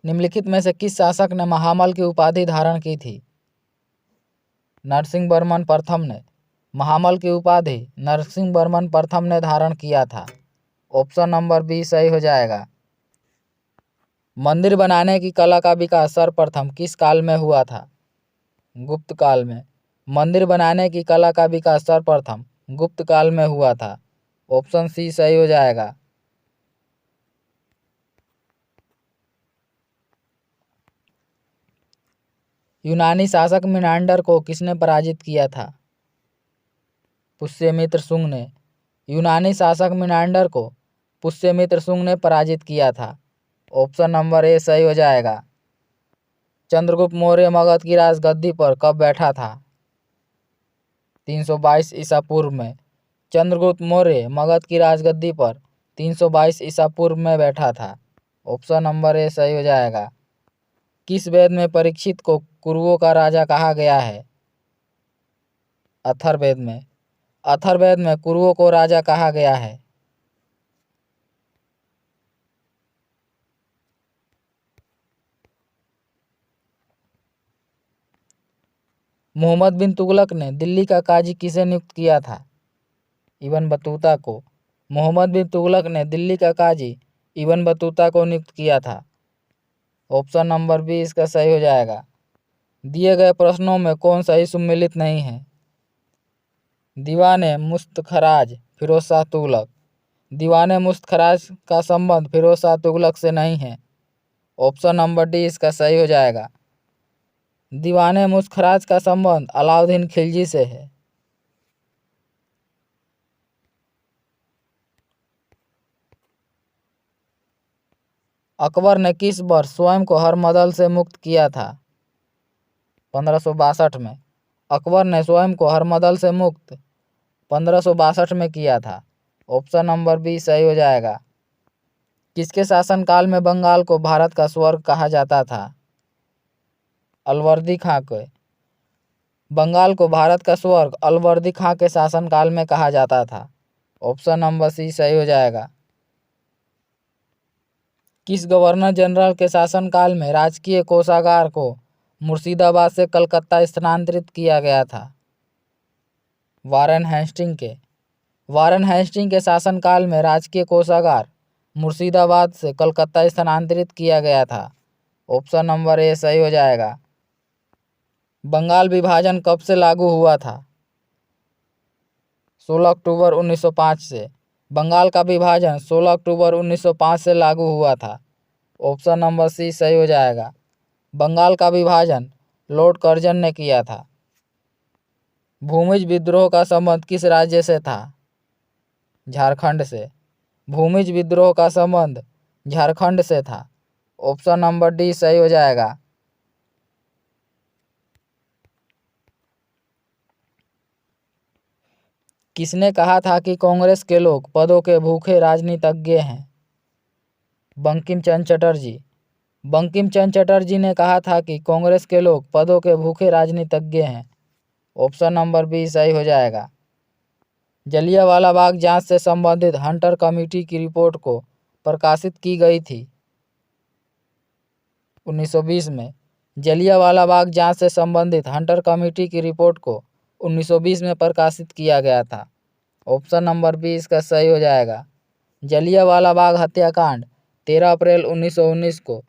निम्नलिखित में से किस शासक ने महामल की उपाधि धारण की थी? नरसिंहवर्मन प्रथम ने। महामल की उपाधि नरसिंहवर्मन प्रथम ने धारण किया था। ऑप्शन नंबर बी सही हो जाएगा। मंदिर बनाने की कला का विकास सर्वप्रथम किस काल में हुआ था? गुप्त काल में। मंदिर बनाने की कला का विकास सर्वप्रथम गुप्त काल में हुआ था। ऑप्शन सी सही हो जाएगा। यूनानी शासक मिनांडर को किसने पराजित किया था? पुष्यमित्र शुंग ने। यूनानी शासक मिनांडर को पुष्यमित्र शुंग ने पराजित किया था। ऑप्शन नंबर ए सही हो जाएगा। चंद्रगुप्त मौर्य मगध की राजगद्दी पर कब बैठा था? 322 ईसा पूर्व में। चंद्रगुप्त मौर्य मगध की राजगद्दी पर 322 ईसा पूर्व में बैठा था। ऑप्शन नंबर ए सही हो जाएगा। किस वेद में परीक्षित को कुरुओं का राजा कहा गया है? अथर्ववेद में। अथर्ववेद में कुरुओं को राजा कहा गया है। मोहम्मद बिन तुगलक ने दिल्ली का काजी किसे नियुक्त किया था? इब्न बतूता को। मोहम्मद बिन तुगलक ने दिल्ली का काजी इब्न बतूता को नियुक्त किया था। ऑप्शन नंबर बी इसका सही हो जाएगा। दिए गए प्रश्नों में कौन सही सम्मिलित नहीं है? दीवाने मुस्तखराज फिरोज शाह तुगलक। दीवाने मुस्तखराज का संबंध फिरोज शाह तुगलक से नहीं है। ऑप्शन नंबर डी इसका सही हो जाएगा। दीवाने मुस्तखराज का संबंध अलाउद्दीन खिलजी से है। अकबर ने किस वर्ष स्वयं को हरमदल से मुक्त किया था? 1562 में। अकबर ने स्वयं को हरमदल से मुक्त 1562 में किया था। ऑप्शन नंबर बी सही हो जाएगा। किसके शासनकाल में बंगाल को भारत का स्वर्ग कहा जाता था? अलवर्दी खां के। बंगाल को भारत का स्वर्ग अलवर्दी खां के शासनकाल में कहा जाता था। ऑप्शन नंबर सी सही हो जाएगा। किस गवर्नर जनरल के शासनकाल में राजकीय कोषागार को मुर्शिदाबाद से कलकत्ता स्थानांतरित किया गया था? वारेन हेस्टिंग के। वारेन हेस्टिंग के शासनकाल में राजकीय कोषागार मुर्शिदाबाद से कलकत्ता स्थानांतरित किया गया था। ऑप्शन नंबर ए सही हो जाएगा। बंगाल विभाजन कब से लागू हुआ था? 16 अक्टूबर 1905 से। बंगाल का विभाजन 16 अक्टूबर 1905 से लागू हुआ था। ऑप्शन नंबर सी सही हो जाएगा। बंगाल का विभाजन लॉर्ड कर्जन ने किया था। भूमिज विद्रोह का संबंध किस राज्य से था? झारखंड से। भूमिज विद्रोह का संबंध झारखंड से था। ऑप्शन नंबर डी सही हो जाएगा। किसने कहा था कि कांग्रेस के लोग पदों के भूखे राजनीतिज्ञ हैं? बंकिम चंद्र चटर्जी। बंकिम चंद्र चटर्जी ने कहा था कि कांग्रेस के लोग पदों के भूखे राजनीतिज्ञ हैं। ऑप्शन नंबर बी सही हो जाएगा। जलियांवाला बाग जांच से संबंधित हंटर कमेटी की रिपोर्ट को प्रकाशित की गई थी 1920 में। जलियांवाला बाग जांच से संबंधित हंटर कमेटी की रिपोर्ट को 1920 में प्रकाशित किया गया था। ऑप्शन नंबर बी इसका सही हो जाएगा। जलियांवाला बाग हत्याकांड 13 अप्रैल 1919 को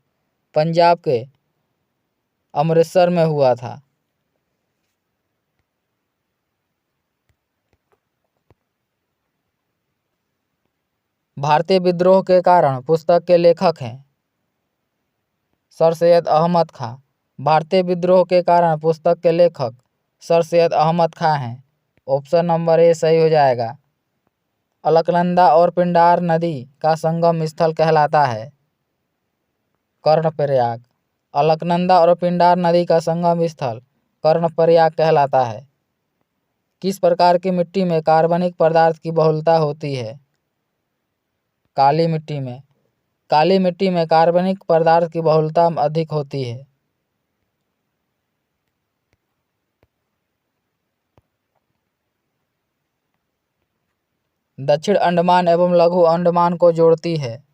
पंजाब के अमृतसर में हुआ था। भारतीय विद्रोह के कारण पुस्तक के लेखक हैं? सर सैयद अहमद खां। भारतीय विद्रोह के कारण पुस्तक के लेखक सर सैयद अहमद खां हैं। ऑप्शन नंबर ए सही हो जाएगा। अलकनंदा और पिंडार नदी का संगम स्थल कहलाता है? कर्णप्रयाग। अलकनंदा और पिंडार नदी का संगम स्थल कर्णप्रयाग कहलाता है। किस प्रकार की मिट्टी में कार्बनिक पदार्थ की बहुलता होती है? काली मिट्टी में। काली मिट्टी में कार्बनिक पदार्थ की बहुलता अधिक होती है। दक्षिण अंडमान एवं लघु अंडमान को जोड़ती है?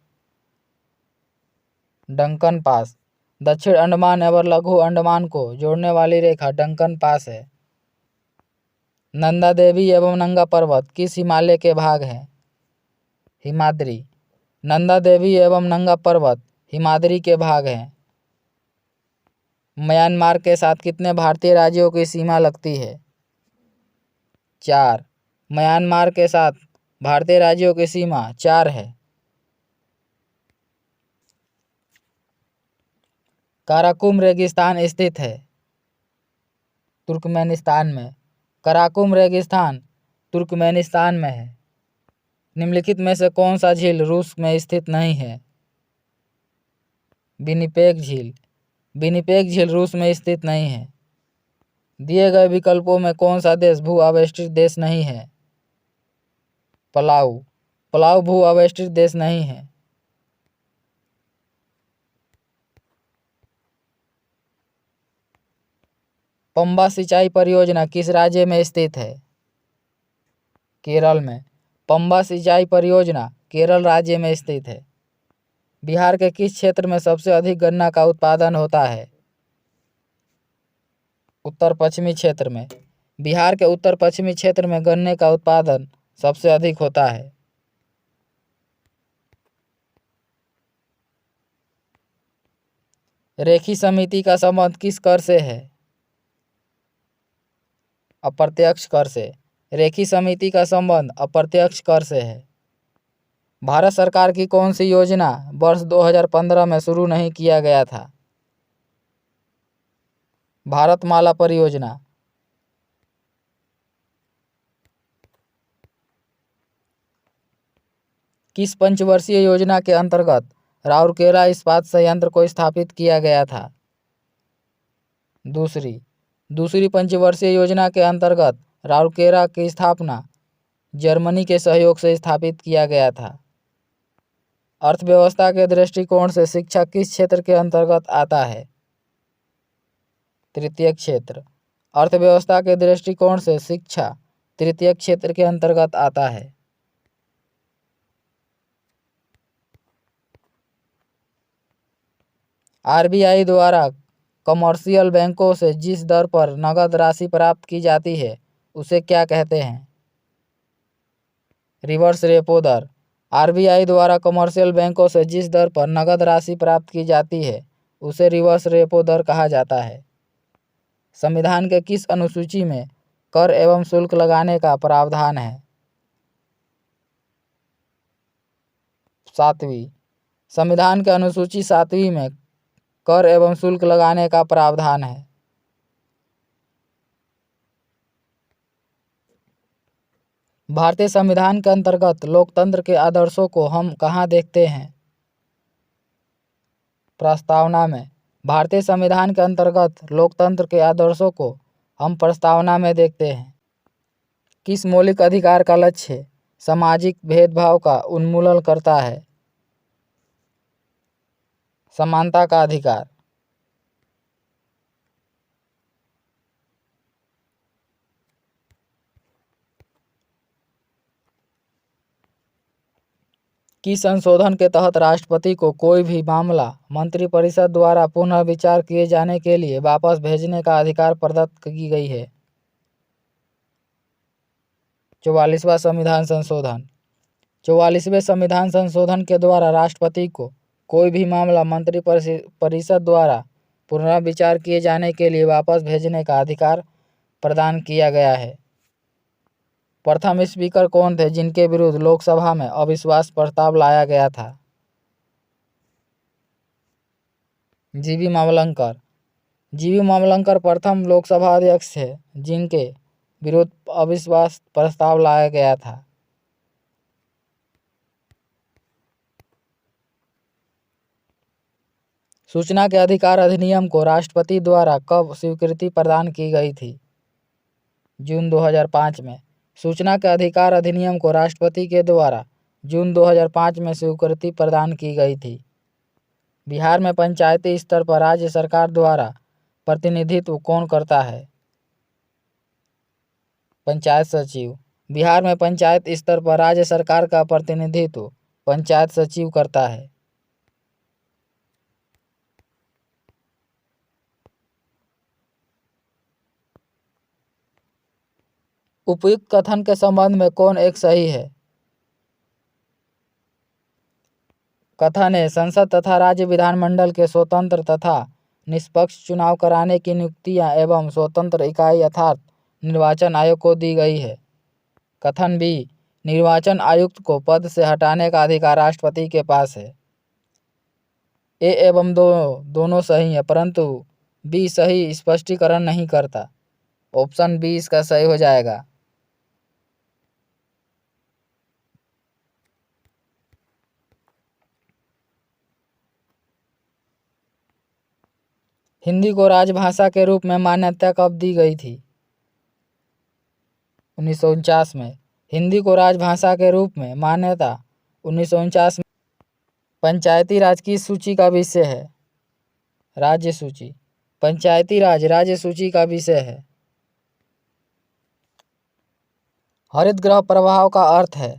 Duncan pass. दक्षिण अंडमान एवं लघु अंडमान को जोड़ने वाली रेखा डंकन पास है। नंदा देवी एवं नंगा पर्वत किस हिमालय के भाग हैं? हिमाद्री। नंदा देवी एवं नंगा पर्वत हिमाद्री के भाग हैं। म्यांमार के साथ कितने भारतीय राज्यों की सीमा लगती है? 4। म्यांमार के साथ भारतीय राज्यों की सीमा 4 है। काराकुम रेगिस्तान स्थित है? तुर्कमेनिस्तान में। काराकुम रेगिस्तान तुर्कमेनिस्तान में है। निम्नलिखित में से कौन सा झील रूस में स्थित नहीं है? विनिपेग झील। विनिपेग झील रूस में स्थित नहीं है। दिए गए विकल्पों में कौन सा देश भू अवेष्टित देश नहीं है? पलाऊ। पलाऊ भू अवेष्टित देश नहीं है। पंबा सिंचाई परियोजना किस राज्य में स्थित है? केरल में। पंबा सिंचाई परियोजना केरल राज्य में स्थित है। बिहार के किस क्षेत्र में सबसे अधिक गन्ना का उत्पादन होता है? उत्तर पश्चिमी क्षेत्र में। बिहार के उत्तर पश्चिमी क्षेत्र में गन्ने का उत्पादन सबसे अधिक होता है। रेखी समिति का संबंध किस कर से है? अप्रत्यक्ष कर से। रेखी समिति का संबंध अप्रत्यक्ष कर से है। भारत सरकार की कौन सी योजना वर्ष 2015 में शुरू नहीं किया गया था? भारतमाला परियोजना। किस पंचवर्षीय योजना के अंतर्गत राउरकेला इस्पात संयंत्र को स्थापित किया गया था? दूसरी पंचवर्षीय योजना के अंतर्गत राउरकेला की स्थापना जर्मनी के सहयोग से स्थापित किया गया था। अर्थव्यवस्था के दृष्टिकोण से शिक्षा किस क्षेत्र के अंतर्गत आता है? तृतीय क्षेत्र। अर्थव्यवस्था के दृष्टिकोण से शिक्षा तृतीय क्षेत्र के अंतर्गत आता है। आरबीआई द्वारा कमर्शियल बैंकों से जिस दर पर नगद राशि प्राप्त की जाती है उसे क्या कहते हैं? रिवर्स रेपो दर। आरबीआई द्वारा कमर्शियल बैंकों से जिस दर पर नगद राशि प्राप्त की जाती है उसे रिवर्स रेपो दर कहा जाता है। संविधान के किस अनुसूची में कर एवं शुल्क लगाने का प्रावधान है? 7वीं। संविधान के अनुसूची 7वीं में कर एवं शुल्क लगाने का प्रावधान है। भारतीय संविधान के अंतर्गत लोकतंत्र के आदर्शों को हम कहाँ देखते हैं? प्रस्तावना में। भारतीय संविधान के अंतर्गत लोकतंत्र के आदर्शों को हम प्रस्तावना में देखते हैं। किस मौलिक अधिकार का लक्ष्य सामाजिक भेदभाव का उन्मूलन करता है? समानता का अधिकार। किस संशोधन के तहत राष्ट्रपति को कोई भी मामला मंत्रिपरिषद द्वारा पुनः विचार किए जाने के लिए वापस भेजने का अधिकार प्रदत्त की गई है? 44वां संविधान संशोधन। 44वें संविधान संशोधन के द्वारा राष्ट्रपति को कोई भी मामला मंत्रिपरिषद द्वारा पुनः विचार किए जाने के लिए वापस भेजने का अधिकार प्रदान किया गया है। प्रथम स्पीकर कौन थे जिनके विरुद्ध लोकसभा में अविश्वास प्रस्ताव लाया गया था? जीवी मावलंकर। जीवी मावलंकर प्रथम लोकसभा अध्यक्ष थे जिनके विरुद्ध अविश्वास प्रस्ताव लाया गया था। सूचना के अधिकार अधिनियम को राष्ट्रपति द्वारा कब स्वीकृति प्रदान की गई थी? जून 2005 में। सूचना के अधिकार अधिनियम को राष्ट्रपति के द्वारा जून 2005 में स्वीकृति प्रदान की गई थी। बिहार में पंचायती स्तर पर राज्य सरकार द्वारा प्रतिनिधित्व कौन करता है? पंचायत सचिव। बिहार में पंचायत स्तर पर राज्य सरकार का प्रतिनिधित्व पंचायत सचिव करता है। उपयुक्त कथन के संबंध में कौन एक सही है? कथन ए, संसद तथा राज्य विधानमंडल के स्वतंत्र तथा निष्पक्ष चुनाव कराने की नियुक्तियां एवं स्वतंत्र इकाई अर्थात निर्वाचन आयोग को दी गई है। कथन बी, निर्वाचन आयुक्त को पद से हटाने का अधिकार राष्ट्रपति के पास है। ए एवं दोनों सही है, परंतु बी सही स्पष्टीकरण नहीं करता। ऑप्शन बी इसका सही हो जाएगा। हिंदी को राजभाषा के रूप में मान्यता कब दी गई थी? 1949 में। हिंदी को राजभाषा के रूप में मान्यता 1949 में। पंचायती राज किस सूची का विषय है? राज्य सूची। पंचायती राज राज्य सूची का विषय है। हरित गृह प्रभाव का अर्थ है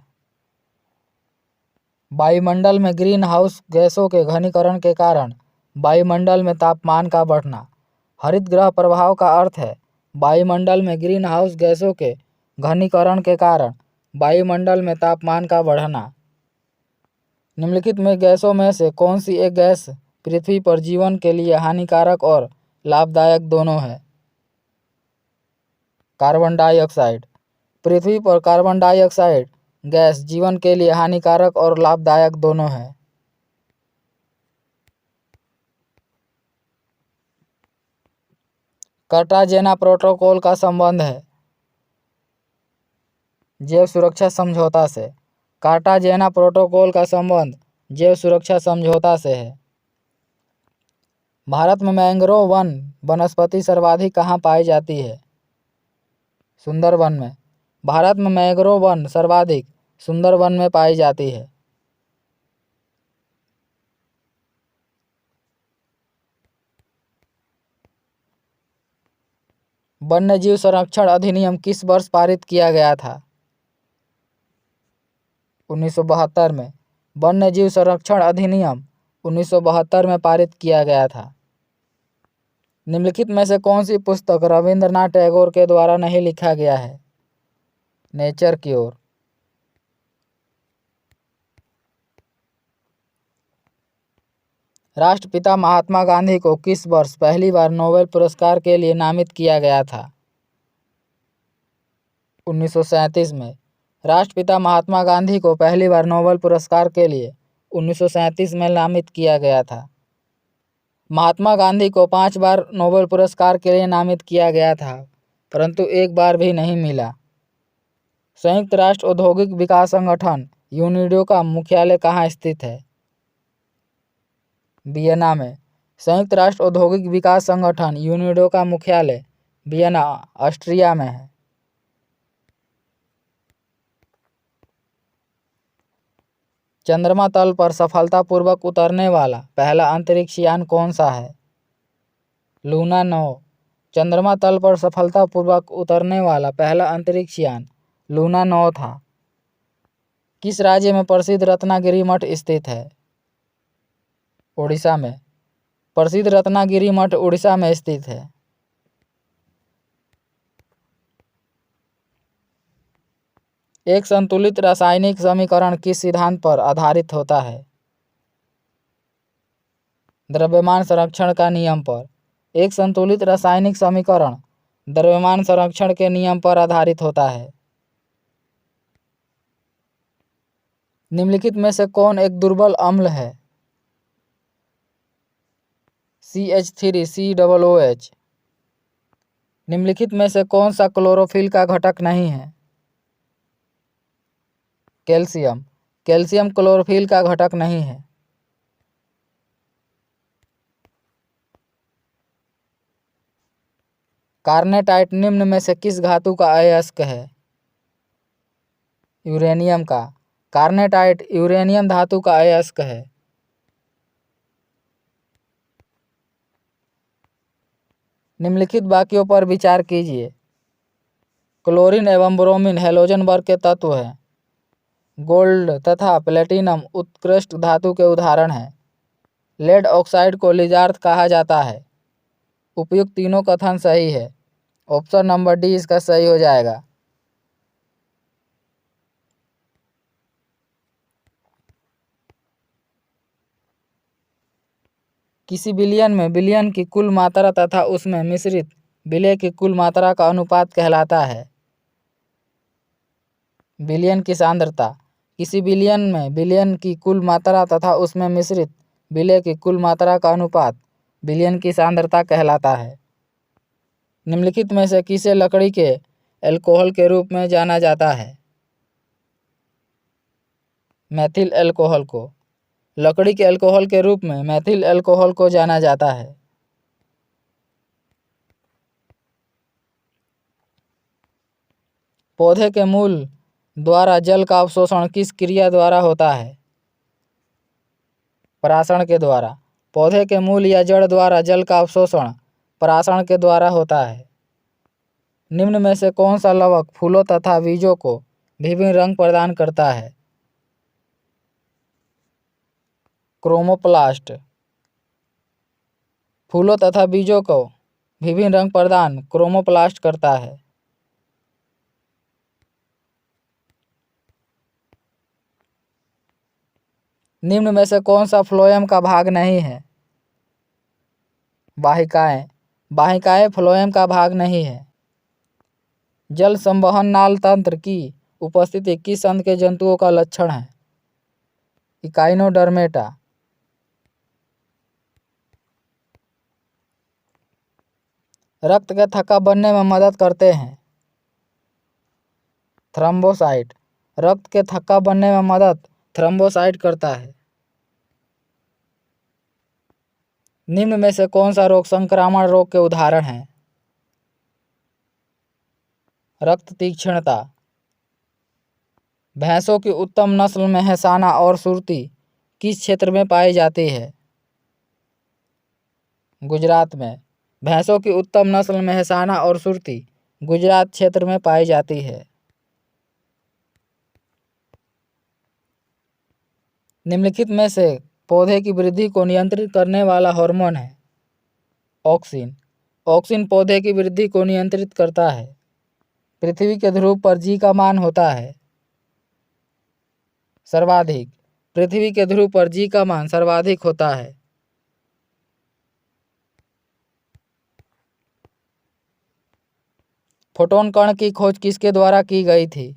वायुमंडल में ग्रीन हाउस गैसों के घनीकरण के कारण वायुमंडल में तापमान का बढ़ना। हरित गृह प्रभाव का अर्थ है वायुमंडल में ग्रीन हाउस गैसों के घनीकरण के कारण वायुमंडल में तापमान का बढ़ना। निम्नलिखित में गैसों में से कौन सी एक गैस पृथ्वी पर जीवन के लिए हानिकारक और लाभदायक दोनों है? Carbon dioxide. पृथ्वी पर कार्बन डाइऑक्साइड गैस जीवन के लिए हानिकारक और लाभदायक दोनों है। कार्टाजेना प्रोटोकॉल का संबंध है जैव सुरक्षा समझौता से। कार्टाजेना प्रोटोकॉल का संबंध जैव सुरक्षा समझौता से है। भारत में मैंग्रोव वन वनस्पति सर्वाधिक कहाँ पाई जाती है? सुंदरवन में। भारत में मैंग्रोव वन सर्वाधिक सुंदरवन में पाई जाती है। वन्यजीव संरक्षण अधिनियम किस वर्ष पारित किया गया था? 1972 में। वन्यजीव संरक्षण अधिनियम 1972 में पारित किया गया था। निम्नलिखित में से कौन सी पुस्तक रविंद्रनाथ टैगोर के द्वारा नहीं लिखा गया है? नेचर की ओर। राष्ट्रपिता महात्मा गांधी को किस वर्ष पहली बार नोबेल पुरस्कार के लिए नामित किया गया था? 1937 में। राष्ट्रपिता महात्मा गांधी को पहली बार नोबेल पुरस्कार के लिए 1937 में नामित किया गया था। महात्मा गांधी को 5 बार नोबेल पुरस्कार के लिए नामित किया गया था, परंतु एक बार भी नहीं मिला। संयुक्त राष्ट्र औद्योगिक विकास संगठन यूनिडो का मुख्यालय कहाँ स्थित है? वियना में। संयुक्त राष्ट्र औद्योगिक विकास संगठन यूनिडो का मुख्यालय वियना, ऑस्ट्रिया में है। चंद्रमा तल पर सफलतापूर्वक उतरने वाला पहला अंतरिक्ष यान कौन सा है? लूना 9। चंद्रमा तल पर सफलतापूर्वक उतरने वाला पहला अंतरिक्ष यान लूना 9 था। किस राज्य में प्रसिद्ध रत्नागिरी मठ स्थित है? ओडिशा में। प्रसिद्ध रत्नागिरी मठ उड़ीसा में स्थित है। एक संतुलित रासायनिक समीकरण किस सिद्धांत पर आधारित होता है? द्रव्यमान संरक्षण का नियम पर। एक संतुलित रासायनिक समीकरण द्रव्यमान संरक्षण के नियम पर आधारित होता है। निम्नलिखित में से कौन एक दुर्बल अम्ल है? CH3COOH। निम्नलिखित में से कौन सा क्लोरोफिल का घटक नहीं है? कैल्शियम। कैल्शियम क्लोरोफिल का घटक नहीं है। कार्नेटाइट निम्न में से किस धातु का अयस्क है? यूरेनियम का। कार्नेटाइट यूरेनियम धातु का अयस्क है। निम्नलिखित वाक्यों पर विचार कीजिए। क्लोरीन एवं ब्रोमीन हैलोजन वर्ग के तत्व हैं। गोल्ड तथा प्लेटिनम उत्कृष्ट धातु के उदाहरण हैं। लेड ऑक्साइड को लिजार्थ कहा जाता है। उपयुक्त तीनों कथन सही है। ऑप्शन नंबर डी इसका सही हो जाएगा। किसी विलयन में विलयन की कुल मात्रा तथा उसमें मिश्रित विलय की कुल मात्रा का अनुपात कहलाता है। विलयन की सांद्रता। किसी विलयन में विलयन की कुल मात्रा तथा उसमें मिश्रित विलय की कुल मात्रा का अनुपात विलयन की सांद्रता कहलाता है। निम्नलिखित में से किसे लकड़ी के अल्कोहल के रूप में जाना जाता है? मैथिल अल्कोहल को। लकड़ी के अल्कोहल के रूप में मैथिल अल्कोहल को जाना जाता है। पौधे के मूल द्वारा जल का अवशोषण किस क्रिया द्वारा होता है? परासरण के द्वारा। पौधे के मूल या जड़ द्वारा जल का अवशोषण परासरण के द्वारा होता है। निम्न में से कौन सा लवक फूलों तथा बीजों को विभिन्न रंग प्रदान करता है? क्रोमोप्लास्ट। फूलों तथा बीजों को विभिन्न रंग प्रदान क्रोमोप्लास्ट करता है। निम्न में से कौन सा फ्लोएम का भाग नहीं है? वाहिकाएं। वाहिकाएं फ्लोएम का भाग नहीं है। जल संवहन नाल तंत्र की उपस्थिति किस अंग के जंतुओं का लक्षण है? इकाइनोडर्मेटा। रक्त के थक्का बनने में मदद करते हैं। थ्रोम्बोसाइट। रक्त के थक्का बनने में मदद थ्रोम्बोसाइट करता है। निम्न में से कौन सा रोग संक्रामण रोग के उदाहरण हैं? रक्त तीक्ष्णता। भैंसों की उत्तम नस्ल मेहसाना और सुरती किस क्षेत्र में पाई जाती है? गुजरात में। भैंसों की उत्तम नस्ल मेहसाना और सुरती गुजरात क्षेत्र में पाई जाती है। निम्नलिखित में से पौधे की वृद्धि को नियंत्रित करने वाला हार्मोन है? ऑक्सिन। ऑक्सिन पौधे की वृद्धि को नियंत्रित करता है। पृथ्वी के ध्रुव पर जी का मान होता है सर्वाधिक। पृथ्वी के ध्रुव पर जी का मान सर्वाधिक होता है। फोटोन कण की खोज किसके द्वारा की गई थी?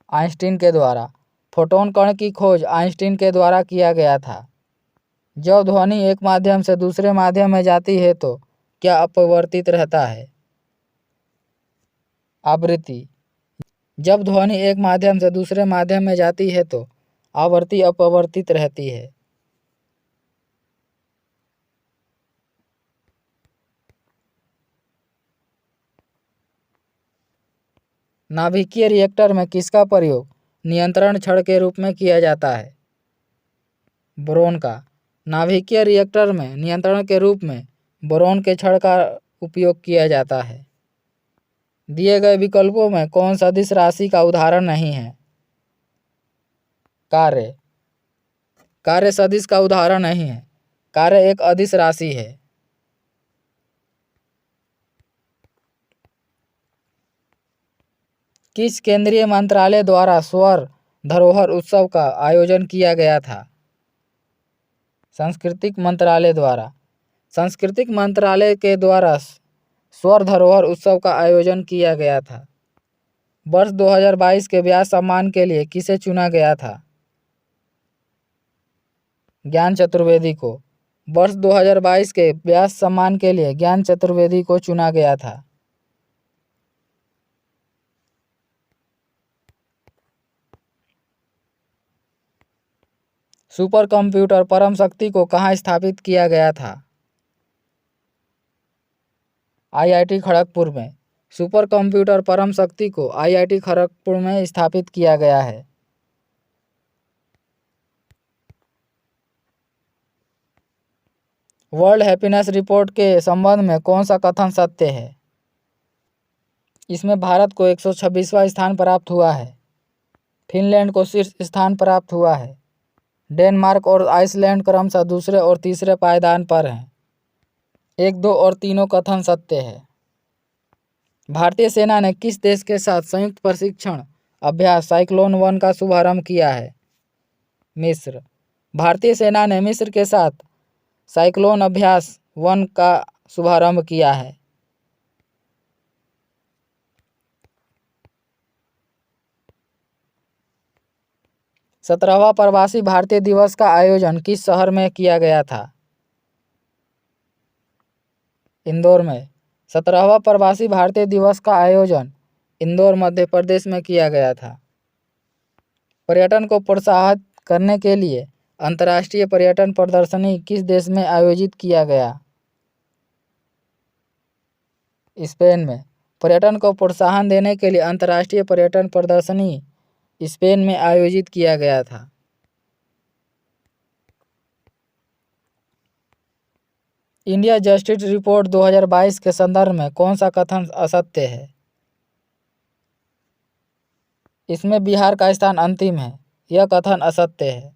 आइंस्टीन के द्वारा। फोटोन कण की खोज आइंस्टीन के द्वारा किया गया था। जब ध्वनि एक माध्यम से दूसरे माध्यम में जाती है तो क्या अपवर्तित रहता है? आवृत्ति। जब ध्वनि एक माध्यम से दूसरे माध्यम में जाती है तो आवृत्ति अपवर्तित रहती है। नाभिकीय रिएक्टर में किसका प्रयोग नियंत्रण छड़ के रूप में किया जाता है? बोरोन का। नाभिकीय रिएक्टर में नियंत्रण के रूप में बोरोन के छड़ का उपयोग किया जाता है। दिए गए विकल्पों में कौन सदिश राशि का उदाहरण नहीं है? कार्य। कार्य सदिश का उदाहरण नहीं है। कार्य एक अदिश राशि है। किस केंद्रीय मंत्रालय द्वारा स्वर धरोहर उत्सव का आयोजन किया गया था? सांस्कृतिक मंत्रालय द्वारा। सांस्कृतिक मंत्रालय के द्वारा स्वर धरोहर उत्सव का आयोजन किया गया था। वर्ष 2022 के व्यास सम्मान के लिए किसे चुना गया था? ज्ञान चतुर्वेदी को। वर्ष 2022 के व्यास सम्मान के लिए ज्ञान चतुर्वेदी को चुना गया था। सुपर कंप्यूटर परम शक्ति को कहाँ स्थापित किया गया था? IIT खड़गपुर में। सुपर कंप्यूटर परम शक्ति को IIT खड़गपुर में स्थापित किया गया है। वर्ल्ड हैप्पीनेस रिपोर्ट के संबंध में कौन सा कथन सत्य है? इसमें भारत को 126वां स्थान प्राप्त हुआ है। फिनलैंड को शीर्ष स्थान प्राप्त हुआ है। डेनमार्क और आइसलैंड क्रमशः दूसरे और तीसरे पायदान पर हैं। 1, 2 और तीनों कथन सत्य है। भारतीय सेना ने किस देश के साथ संयुक्त प्रशिक्षण अभ्यास साइक्लोन 1 का शुभारंभ किया है? मिस्र। भारतीय सेना ने मिस्र के साथ साइक्लोन अभ्यास 1 का शुभारंभ किया है। सत्रहवां प्रवासी भारतीय दिवस का आयोजन किस शहर में किया गया था? इंदौर में। 17वां प्रवासी भारतीय दिवस का आयोजन इंदौर मध्य प्रदेश में किया गया था। पर्यटन को प्रोत्साहित करने के लिए अंतर्राष्ट्रीय पर्यटन प्रदर्शनी किस देश में आयोजित किया गया? स्पेन में। पर्यटन को प्रोत्साहन देने के लिए अंतर्राष्ट्रीय पर्यटन प्रदर्शनी स्पेन में आयोजित किया गया था। इंडिया जस्टिस रिपोर्ट 2022 के संदर्भ में कौन सा कथन असत्य है? इसमें बिहार का स्थान अंतिम है। यह कथन असत्य है।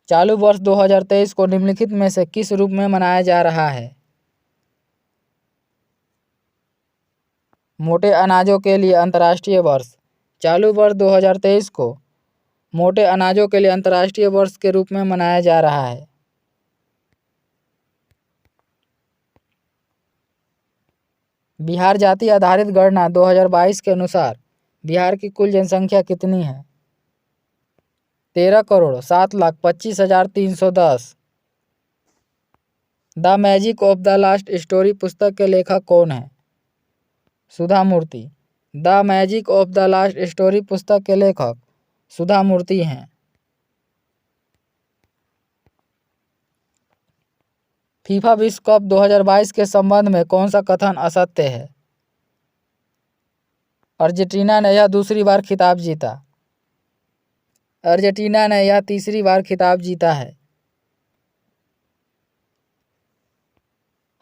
चालू वर्ष 2023 को निम्नलिखित में से किस रूप में मनाया जा रहा है? मोटे अनाजों के लिए अंतर्राष्ट्रीय वर्ष। चालू वर्ष 2023 को मोटे अनाजों के लिए अंतर्राष्ट्रीय वर्ष के रूप में मनाया जा रहा है। बिहार जाति आधारित गणना 2022 के अनुसार बिहार की कुल जनसंख्या कितनी है? 13,07,25,310। The magic of the last story पुस्तक के लेखक कौन है? Sudha Murthy. The magic of the last story पुस्तक के लेखक सुधा मूर्ति हैं। फीफा विश्व कप 2022 के संबंध में कौन सा कथन असत्य है? अर्जेंटीना ने यह दूसरी बार खिताब जीता। अर्जेंटीना ने यह तीसरी बार खिताब जीता है।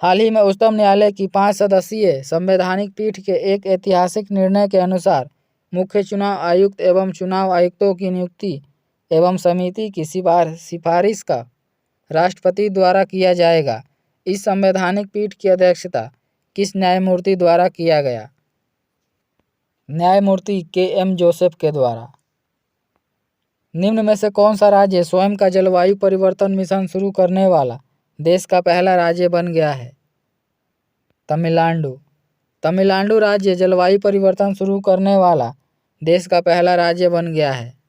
हाल ही में उच्चतम न्यायालय की 5 सदस्यीय संवैधानिक पीठ के एक ऐतिहासिक निर्णय के अनुसार मुख्य चुनाव आयुक्त एवं चुनाव आयुक्तों की नियुक्ति एवं समिति की सिफारिश का राष्ट्रपति द्वारा किया जाएगा। इस संवैधानिक पीठ की अध्यक्षता किस न्यायमूर्ति द्वारा किया गया? न्यायमूर्ति KM जोसेफ के द्वारा। निम्न में से कौन सा राज्य स्वयं का जलवायु परिवर्तन मिशन शुरू करने वाला देश का पहला राज्य बन गया है? तमिलनाडु। तमिलनाडु राज्य जलवायु परिवर्तन शुरू करने वाला देश का पहला राज्य बन गया है।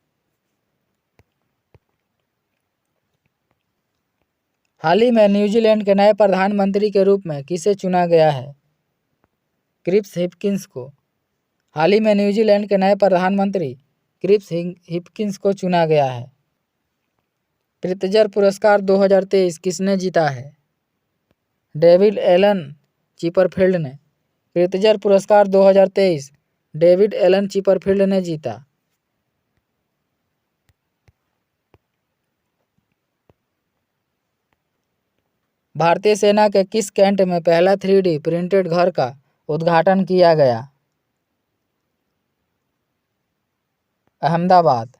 हाल ही में न्यूजीलैंड के नए प्रधानमंत्री के रूप में किसे चुना गया है? क्रिस हिपकिंस को। हाल ही में न्यूजीलैंड के नए प्रधानमंत्री क्रिस हिपकिंस को चुना गया है। प्रित्जर पुरस्कार 2023 किसने जीता है? डेविड एलन चिपरफील्ड ने। प्रित्जर पुरस्कार 2023 डेविड एलन चिपरफील्ड ने जीता। भारतीय सेना के किस कैंट में पहला 3D प्रिंटेड घर का उद्घाटन किया गया? अहमदाबाद।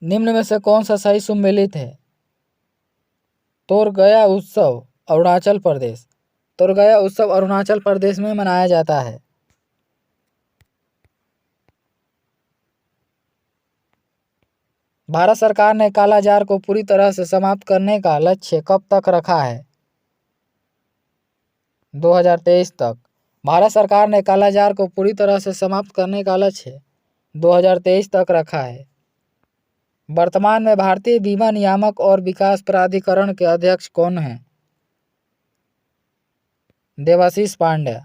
निम्न में से कौन सा सही सुमेलित है? तोरगया उत्सव अरुणाचल प्रदेश। तोरगया उत्सव अरुणाचल प्रदेश में मनाया जाता है। भारत सरकार ने कालाजार को पूरी तरह से समाप्त करने का लक्ष्य कब तक रखा है? 2023 तक। भारत सरकार ने कालाजार को पूरी तरह से समाप्त करने का लक्ष्य 2023 तक रखा है। वर्तमान में भारतीय बीमा नियामक और विकास प्राधिकरण के अध्यक्ष कौन हैं? देवाशीष पांडे।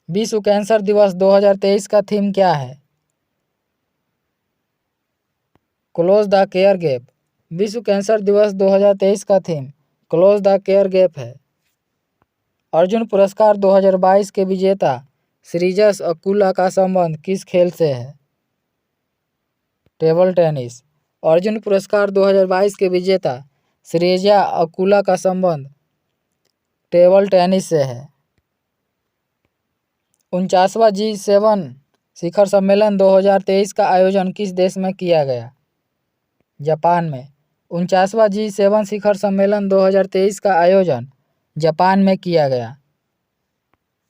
विश्व कैंसर दिवस 2023 का थीम क्या है? Close the care gap. विश्व कैंसर दिवस 2023 का theme close the care gap है। अर्जुन पुरस्कार 2022 के विजेता श्रीजस अकुला का संबंध किस खेल से है? Table tennis. अर्जुन पुरस्कार 2022 के विजेता श्रीजा अकुला का संबंध टेबल टेनिस से है। 49वां G7 शिखर सम्मेलन 2023 का आयोजन किस देश में किया गया? जापान में। 49वां G7 शिखर सम्मेलन 2023 का आयोजन जापान में किया गया।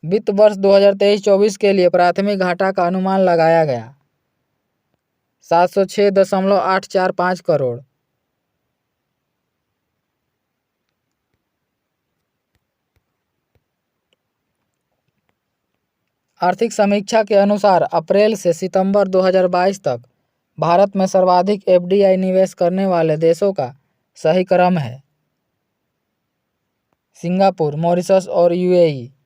वित्त वर्ष 2023-24 के लिए प्राथमिक घाटा का अनुमान लगाया गया 706.845 करोड़। आर्थिक समीक्षा के अनुसार अप्रैल से सितंबर 2022 तक भारत में सर्वाधिक FDI निवेश करने वाले देशों का सही क्रम है सिंगापुर, मॉरिशस और UAE।